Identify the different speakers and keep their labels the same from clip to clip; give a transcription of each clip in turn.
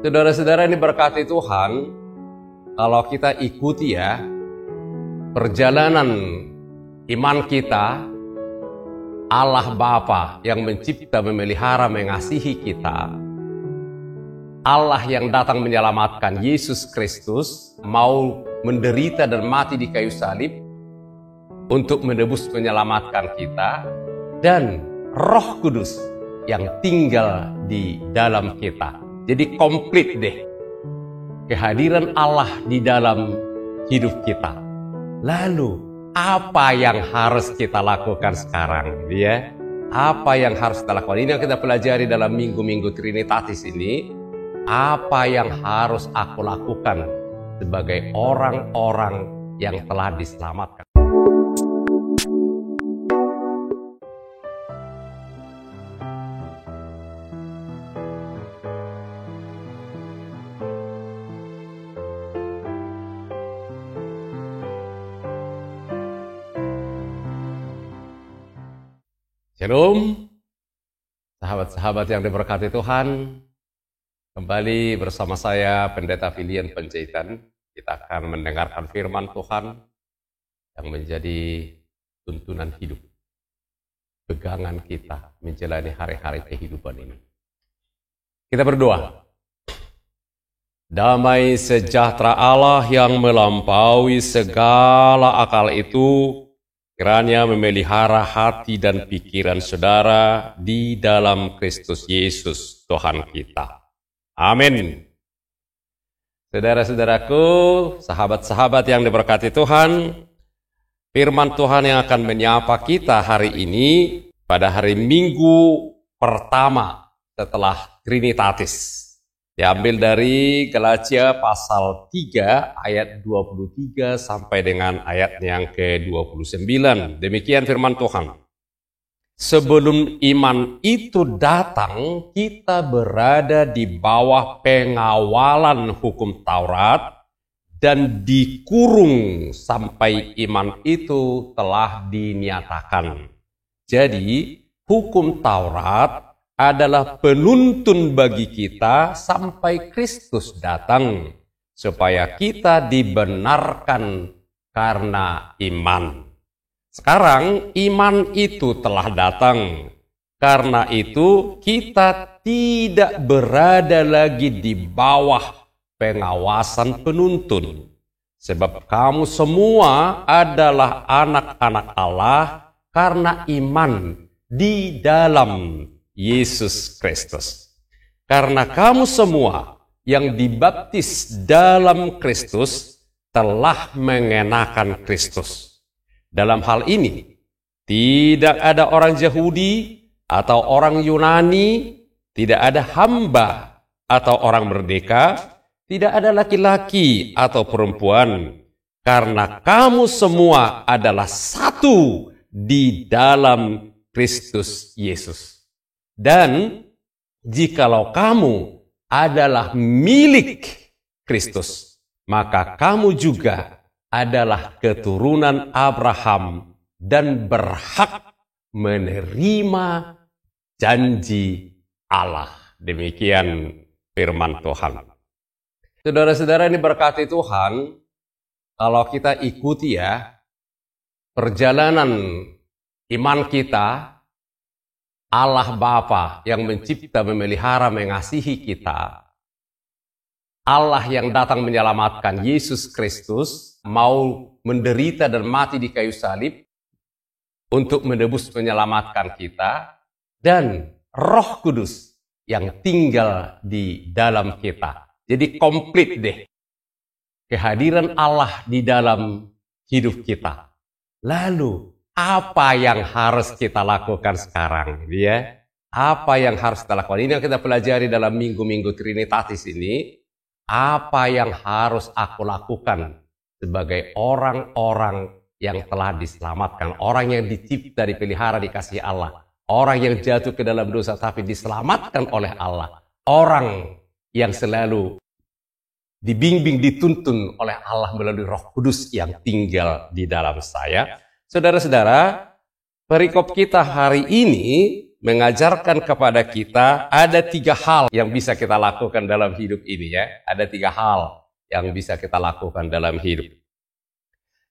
Speaker 1: Saudara-saudara ini berkati Tuhan, kalau kita ikuti ya, perjalanan iman kita, Allah Bapa yang mencipta, memelihara, mengasihi kita, Allah yang datang menyelamatkan, Yesus Kristus, mau menderita dan mati di kayu salib untuk menebus menyelamatkan kita, dan Roh Kudus yang tinggal di dalam kita. Jadi komplit deh kehadiran Allah di dalam hidup kita. Lalu apa yang harus kita lakukan sekarang? Ya, apa yang harus kita lakukan? Ini yang kita pelajari dalam minggu-minggu Trinitatis ini. Apa yang harus aku lakukan sebagai orang-orang yang telah diselamatkan? Shalom, sahabat-sahabat yang diberkati Tuhan. Kembali bersama saya, Pendeta Filian Panjaitan. Kita akan mendengarkan firman Tuhan yang menjadi tuntunan hidup, pegangan kita menjalani hari-hari kehidupan ini. Kita berdoa. Damai sejahtera Allah yang melampaui segala akal itu, kiranya memelihara hati dan pikiran saudara di dalam Kristus Yesus, Tuhan kita. Amin. Saudara-saudaraku, sahabat-sahabat yang diberkati Tuhan, firman Tuhan yang akan menyapa kita hari ini pada hari Minggu pertama setelah Trinitatis. Diambil dari Galatia pasal 3 ayat 23 sampai dengan ayat yang ke-29. Demikian firman Tuhan. Sebelum iman itu datang, kita berada di bawah pengawalan hukum Taurat dan dikurung sampai iman itu telah dinyatakan. Jadi, hukum Taurat adalah penuntun bagi kita sampai Kristus datang, supaya kita dibenarkan karena iman. Sekarang iman itu telah datang, karena itu kita tidak berada lagi di bawah pengawasan penuntun. Sebab kamu semua adalah anak-anak Allah karena iman di dalam Yesus Kristus. Karena kamu semua yang dibaptis dalam Kristus telah mengenakan Kristus. Dalam hal ini, tidak ada orang Yahudi atau orang Yunani, tidak ada hamba atau orang merdeka, tidak ada laki-laki atau perempuan, karena kamu semua adalah satu di dalam Kristus Yesus. Dan jikalau kamu adalah milik Kristus, maka kamu juga adalah keturunan Abraham dan berhak menerima janji Allah. Demikian firman Tuhan. Saudara-saudara ini berkati Tuhan, kalau kita ikuti ya, perjalanan iman kita, Allah Bapa yang mencipta, memelihara, mengasihi kita, Allah yang datang menyelamatkan, Yesus Kristus, mau menderita dan mati di kayu salib untuk menebus menyelamatkan kita, dan Roh Kudus yang tinggal di dalam kita. Jadi komplit deh kehadiran Allah di dalam hidup kita. Lalu apa yang harus kita lakukan sekarang? Ya, apa yang harus kita lakukan? Ini yang kita pelajari dalam minggu-minggu Trinitatis ini. Apa yang harus aku lakukan sebagai orang-orang yang telah diselamatkan, orang yang dicipta, dipelihara, dikasihi Allah, orang yang jatuh ke dalam dosa tapi diselamatkan oleh Allah, orang yang selalu dibimbing, dituntun oleh Allah melalui Roh Kudus yang tinggal di dalam saya. Saudara-saudara, perikop kita hari ini mengajarkan kepada kita ada 3 hal yang bisa kita lakukan dalam hidup ini ya. Ada 3 hal yang bisa kita lakukan dalam hidup.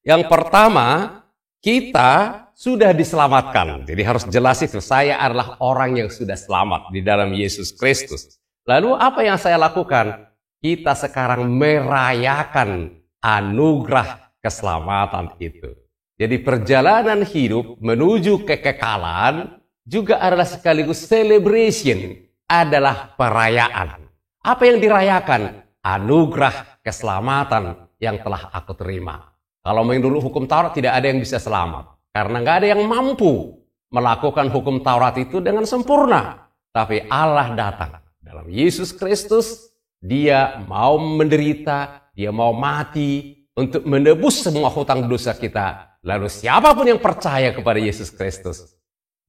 Speaker 1: Yang pertama, kita sudah diselamatkan. Jadi harus jelas itu, saya adalah orang yang sudah selamat di dalam Yesus Kristus. Lalu apa yang saya lakukan? Kita sekarang merayakan anugerah keselamatan itu. Jadi perjalanan hidup menuju kekekalan juga adalah sekaligus celebration, adalah perayaan. Apa yang dirayakan? Anugerah keselamatan yang telah aku terima. Kalau menurut hukum Taurat tidak ada yang bisa selamat. Karena nggak ada yang mampu melakukan hukum Taurat itu dengan sempurna. Tapi Allah datang dalam Yesus Kristus, Dia mau menderita, Dia mau mati untuk menebus semua hutang dosa kita. Lalu siapapun yang percaya kepada Yesus Kristus,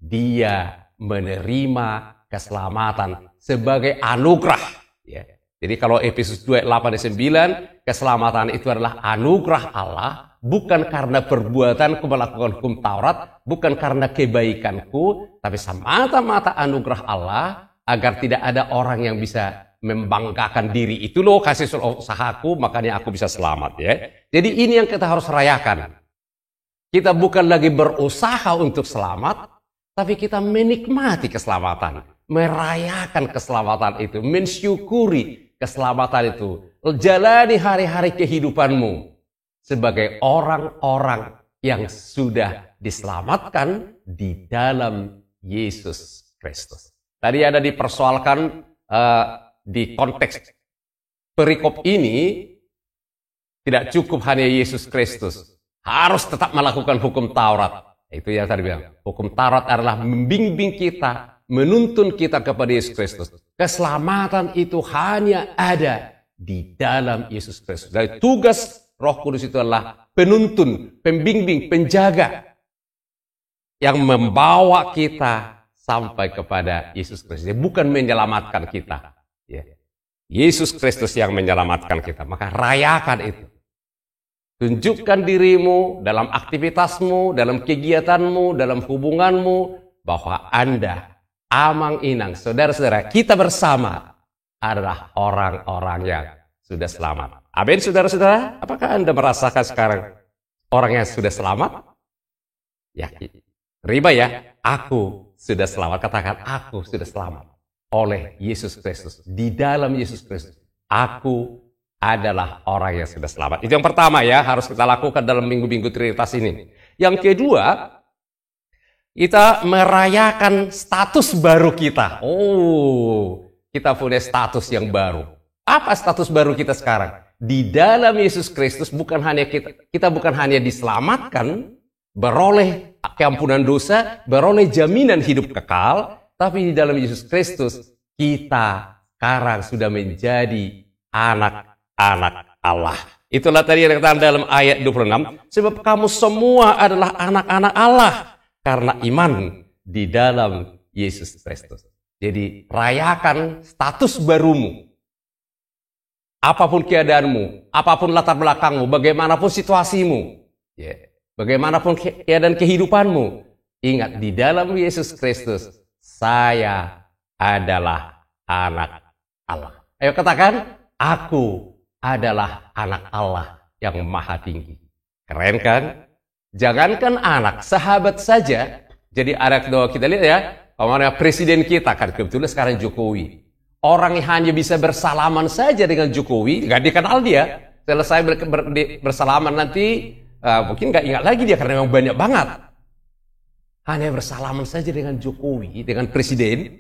Speaker 1: dia menerima keselamatan sebagai anugerah. Ya. Jadi kalau Efesus 2:8-9, keselamatan itu adalah anugerah Allah, bukan karena perbuatanku melakukan hukum Taurat, bukan karena kebaikanku, tapi semata-mata anugerah Allah, agar tidak ada orang yang bisa membanggakan diri. Itu loh kasih usahaku, makanya aku bisa selamat. Ya. Jadi ini yang kita harus rayakan. Kita bukan lagi berusaha untuk selamat, tapi kita menikmati keselamatan, merayakan keselamatan itu, mensyukuri keselamatan itu. Jalani hari-hari kehidupanmu sebagai orang-orang yang sudah diselamatkan di dalam Yesus Kristus. Tadi ada dipersoalkan di konteks perikop ini, tidak cukup hanya Yesus Kristus. Harus tetap melakukan hukum Taurat. Itu yang tadi bilang. Hukum Taurat adalah membimbing kita, menuntun kita kepada Yesus Kristus. Keselamatan itu hanya ada di dalam Yesus Kristus. Dari tugas Roh Kudus itu adalah penuntun, pembimbing, penjaga yang membawa kita sampai kepada Yesus Kristus. Dia bukan menyelamatkan kita. Yesus Kristus yang menyelamatkan kita. Maka rayakan itu. Tunjukkan dirimu dalam aktivitasmu, dalam kegiatanmu, dalam hubunganmu, bahwa Anda, amang inang, saudara-saudara, kita bersama adalah orang-orang yang sudah selamat. Amin, saudara-saudara? Apakah Anda merasakan sekarang orang yang sudah selamat? Ya, riba ya, aku sudah selamat. Katakan, aku sudah selamat oleh Yesus Kristus. Di dalam Yesus Kristus, aku adalah orang yang sudah selamat. Itu yang pertama ya, harus kita lakukan dalam minggu-minggu Trinitas ini. Yang kedua, kita merayakan status baru kita. Oh, kita punya status yang baru. Apa status baru kita sekarang? Di dalam Yesus Kristus bukan hanya kita bukan hanya diselamatkan, beroleh keampunan dosa, beroleh jaminan hidup kekal, tapi di dalam Yesus Kristus kita sekarang sudah menjadi anak Allah. Itulah tadi yang dikatakan dalam ayat 26. Sebab kamu semua adalah anak-anak Allah karena iman di dalam Yesus Kristus. Jadi rayakan status barumu. Apapun keadaanmu, apapun latar belakangmu, bagaimanapun situasimu, bagaimanapun keadaan kehidupanmu, ingat di dalam Yesus Kristus, saya adalah anak Allah. Ayo katakan, aku adalah anak Allah yang maha tinggi. Keren kan? Jangankan anak, sahabat saja. Jadi ada kedua kita lihat ya, kemarin presiden kita kan kebetulan sekarang Jokowi. Orang yang hanya bisa bersalaman saja dengan Jokowi, nggak dikenal dia. Selesai bersalaman nanti, mungkin nggak ingat lagi dia karena memang banyak banget. Hanya bersalaman saja dengan Jokowi, dengan presiden,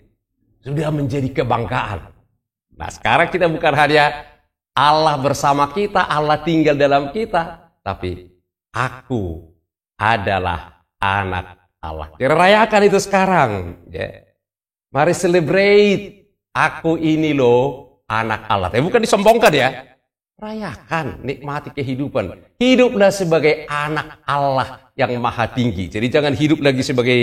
Speaker 1: sudah menjadi kebanggaan. Nah sekarang kita bukan hanya Allah bersama kita, Allah tinggal dalam kita, tapi aku adalah anak Allah. Kita rayakan itu sekarang. Mari celebrate. Aku ini loh anak Allah. Tapi bukan disombongkan ya. Rayakan, nikmati kehidupan. Hiduplah sebagai anak Allah yang maha tinggi. Jadi jangan hidup lagi sebagai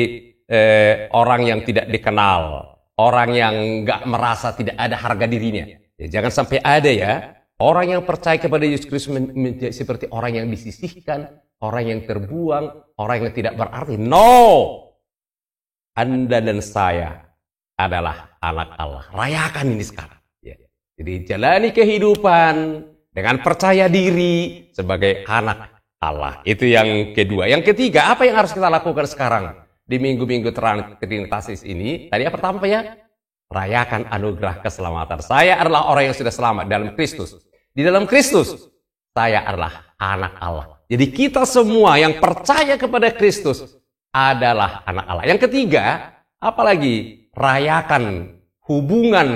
Speaker 1: orang yang tidak dikenal. Orang yang nggak merasa tidak ada harga dirinya. Jangan sampai ada ya. Orang yang percaya kepada Yesus Kristus menjadi seperti orang yang disisihkan, orang yang terbuang, orang yang tidak berarti. No! Anda dan saya adalah anak Allah. Rayakan ini sekarang. Ya. Jadi jalani kehidupan dengan percaya diri sebagai anak Allah. Itu yang kedua. Yang ketiga, apa yang harus kita lakukan sekarang di minggu-minggu Trinitatis ini? Tadi yang pertama ya, rayakan anugerah keselamatan. Saya adalah orang yang sudah selamat dalam Kristus. Di dalam Kristus, saya adalah anak Allah. Jadi kita semua yang percaya kepada Kristus adalah anak Allah. Yang ketiga, apalagi rayakan hubungan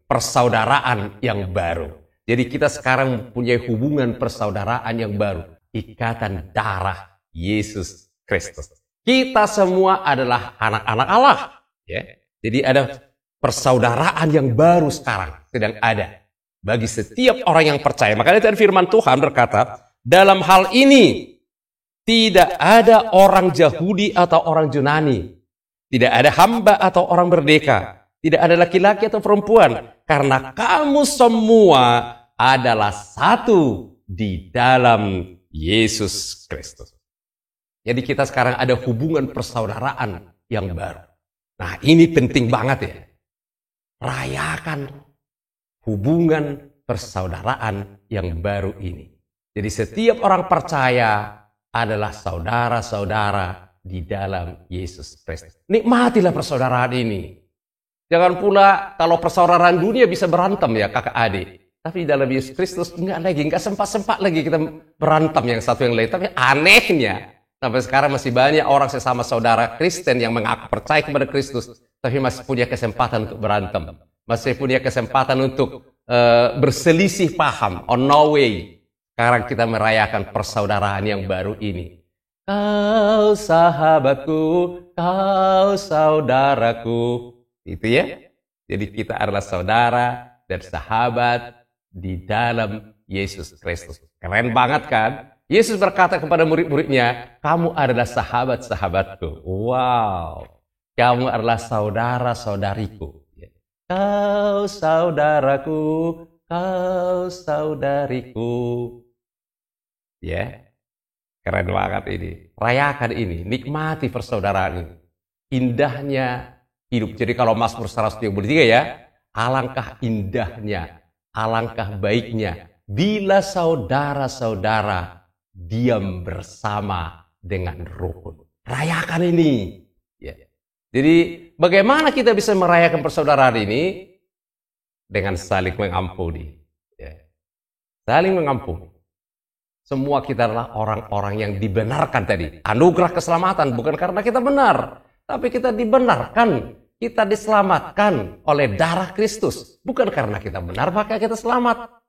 Speaker 1: persaudaraan yang baru. Jadi kita sekarang punya hubungan persaudaraan yang baru. Ikatan darah Yesus Kristus. Kita semua adalah anak-anak Allah. Ya. Jadi ada persaudaraan yang baru sekarang sedang ada bagi setiap orang yang percaya. Makanya tadi firman Tuhan berkata, dalam hal ini tidak ada orang Yahudi atau orang Yunani. Tidak ada hamba atau orang merdeka. Tidak ada laki-laki atau perempuan. Karena kamu semua adalah satu di dalam Yesus Kristus. Jadi kita sekarang ada hubungan persaudaraan yang baru. Nah ini penting banget ya. Rayakan hubungan persaudaraan yang baru ini. Jadi setiap orang percaya adalah saudara-saudara di dalam Yesus Kristus. Nikmatilah persaudaraan ini. Jangan pula kalau persaudaraan dunia bisa berantem ya kakak adik. Tapi dalam Yesus Kristus enggak sempat-sempat lagi kita berantem yang satu yang lain. Tapi anehnya sampai sekarang masih banyak orang sesama saudara Kristen yang mengaku percaya kepada Kristus, tapi masih punya kesempatan untuk berantem. Masih punya kesempatan untuk berselisih paham. On no way. Sekarang kita merayakan persaudaraan yang baru ini. Kau sahabatku, kau saudaraku. Itu ya. Jadi kita adalah saudara dan sahabat di dalam Yesus Kristus. Keren banget kan? Yesus berkata kepada murid-muridnya, kamu adalah sahabat-sahabatku. Wow. Kamu adalah saudara-saudariku. Kau saudaraku, kau saudariku. Ya. Keren banget ini. Rayakan ini. Nikmati persaudaraan ini. Indahnya hidup. Jadi kalau Mazmur 133 ya. Alangkah indahnya. Alangkah baiknya. Bila saudara-saudara diam bersama dengan rukun. Rayakan ini. Ya. Jadi bagaimana kita bisa merayakan persaudaraan ini? Dengan saling mengampuni. Ya. Saling mengampuni. Semua kita adalah orang-orang yang dibenarkan tadi. Anugerah keselamatan bukan karena kita benar. Tapi kita dibenarkan. Kita diselamatkan oleh darah Kristus. Bukan karena kita benar maka kita selamat.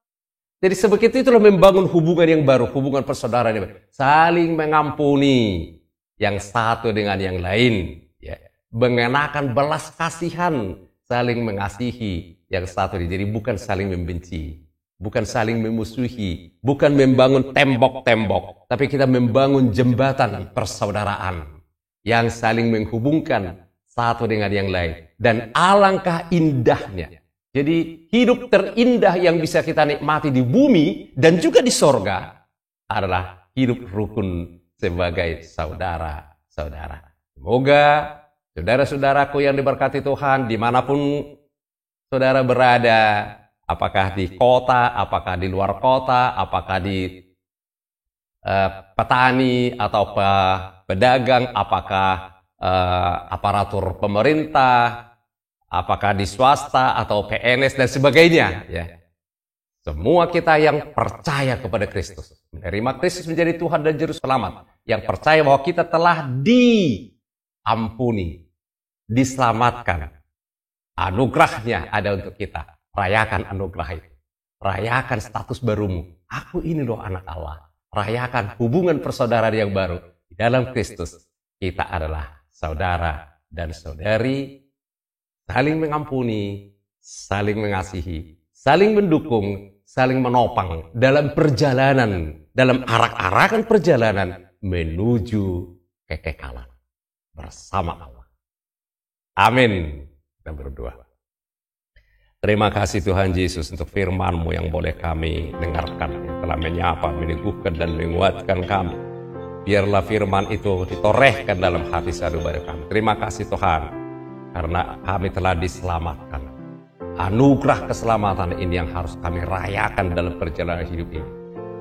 Speaker 1: Jadi sebegitu itulah membangun hubungan yang baru. Hubungan persaudaraan yang baru. Saling mengampuni. Yang satu dengan yang lain. Ya. Mengenakan belas kasihan. Saling mengasihi. Yang satu. Jadi bukan saling membenci. Bukan saling memusuhi, bukan membangun tembok-tembok, tapi kita membangun jembatan persaudaraan yang saling menghubungkan satu dengan yang lain. Dan alangkah indahnya. Jadi hidup terindah yang bisa kita nikmati di bumi dan juga di sorga adalah hidup rukun sebagai saudara-saudara. Semoga saudara-saudaraku yang diberkati Tuhan dimanapun saudara berada, apakah di kota, apakah di luar kota, apakah di petani atau pedagang, apakah aparatur pemerintah, apakah di swasta atau PNS dan sebagainya. Ya. Semua kita yang percaya kepada Kristus, menerima Kristus menjadi Tuhan dan Juru Selamat, yang percaya bahwa kita telah diampuni, diselamatkan, anugerahnya ada untuk kita. Rayakan anugerah itu. Rayakan status barumu. Aku ini loh anak Allah. Rayakan hubungan persaudaraan yang baru. Di dalam Kristus, kita adalah saudara dan saudari. Saling mengampuni, saling mengasihi, saling mendukung, saling menopang dalam perjalanan, dalam arak-arakan perjalanan menuju kekekalan bersama Allah. Amin. Kita berdoa. Terima kasih Tuhan Yesus untuk firman-Mu yang boleh kami dengarkan, yang telah menyapa, meneguhkan dan menguatkan kami. Biarlah firman itu ditorehkan dalam hati saudara kami. Terima kasih Tuhan, karena kami telah diselamatkan. Anugerah keselamatan ini yang harus kami rayakan dalam perjalanan hidup ini.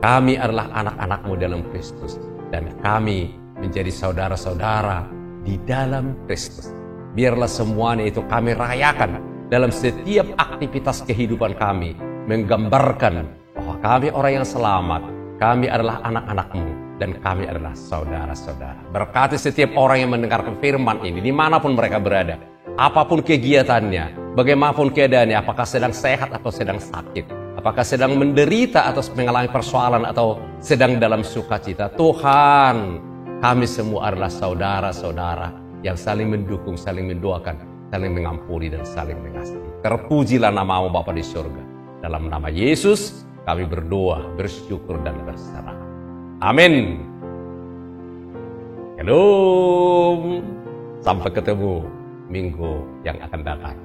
Speaker 1: Kami adalah anak-anak-Mu dalam Kristus, dan kami menjadi saudara-saudara di dalam Kristus. Biarlah semuanya itu kami rayakan dalam setiap aktivitas kehidupan kami, menggambarkan bahwa kami orang yang selamat, kami adalah anak-anak-Mu, dan kami adalah saudara-saudara. Berkati setiap orang yang mendengarkan firman ini, dimanapun mereka berada, apapun kegiatannya, bagaimanapun keadaannya, apakah sedang sehat atau sedang sakit, apakah sedang menderita atau mengalami persoalan atau sedang dalam sukacita. Tuhan, kami semua adalah saudara-saudara yang saling mendukung, saling mendoakan, saling mengampuni, dan saling mengasihi. Terpujilah nama-Mu Bapa di surga. Dalam nama Yesus kami berdoa, bersyukur, dan berserah. Amin. Shalom. Sampai ketemu minggu yang akan datang.